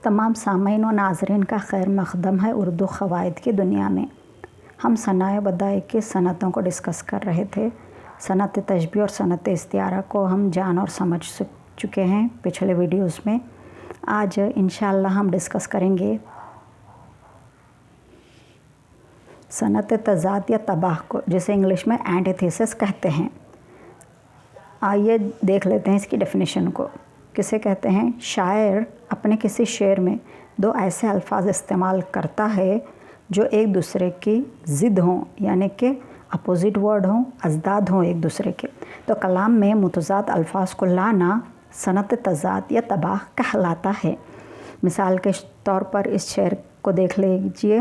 तमाम सामीन व नाज़रीन का खैर मक़दम है उर्दू क़वाइद की दुनिया में। हम सनाए बदाई की सनतों को डिस्कस कर रहे थे। सनत तशबीह और सनत इस्तिआरा को हम जान और समझ चुके हैं पिछले वीडियोस में। आज इंशाअल्लाह हम डिस्कस करेंगे सनत तज़ाद या तबाह को, जिसे इंग्लिश में एंटीथेसिस कहते हैं। आइए देख लेते हैं इसकी डेफिनेशन को। किसे कहते हैं? शायर अपने किसी शेर में दो ऐसे अल्फाज इस्तेमाल करता है जो एक दूसरे की ज़िद हों, यानी कि अपोजिट वर्ड हों, अजदाद हों एक दूसरे के। तो कलाम में मुतज़ाद अल्फाज को लाना सनत तज़ाद या तबाह कहलाता है। मिसाल के तौर पर इस शेर को देख लीजिए।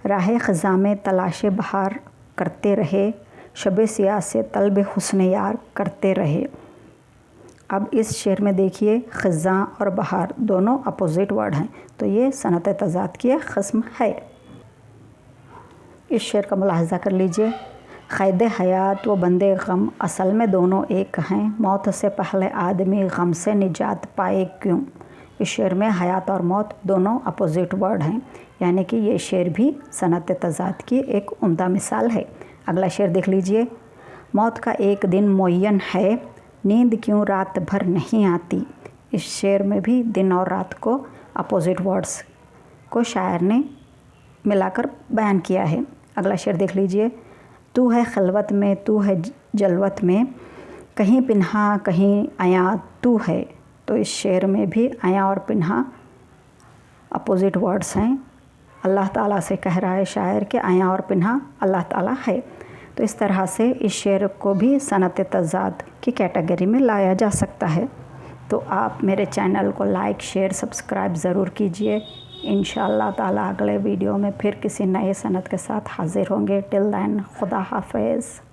राह ख़ज़ां में तलाश बहार करते रहे, शब सियाह से तलब हुस्न यार करते रहे। अब इस शेर में देखिए ख़ज़ां और बहार दोनों अपोजिट वर्ड हैं, तो ये सनत तज़ाद की एक क़स्म है। इस शेर का मुलाहज़ा कर लीजिए। क़ैद हयात व बंदे गम असल में दोनों एक हैं, मौत से पहले आदमी गम से निजात पाए क्यों। इस शेर में हयात और मौत दोनों अपोजिट वर्ड हैं, यानी कि ये शेर भी सनत तज़ाद की एक उम्दा मिसाल है। अगला शेर देख लीजिए। मौत का एक दिन मुअय्यन है, नींद क्यों रात भर नहीं आती। इस शेर में भी दिन और रात को अपोजिट वर्ड्स को शायर ने मिलाकर बयान किया है। अगला शेर देख लीजिए। तू है खलवत में, तू है जलवत में, कहीं पिन्हा कहीं आया तू है। तो इस शेर में भी आया और पिन्हा अपोजिट वर्ड्स हैं। अल्लाह ताला से कह रहा है शायर कि आया और पिन्हा अल्लाह ताला है। तो इस तरह से इस शेर को भी सनत तज़ाद की कैटेगरी में लाया जा सकता है। तो आप मेरे चैनल को लाइक, शेयर, सब्सक्राइब ज़रूर कीजिए। इंशाअल्लाह ताला अगले वीडियो में फिर किसी नए सनत के साथ हाज़िर होंगे। टिल देन खुदा हाफ़िज़।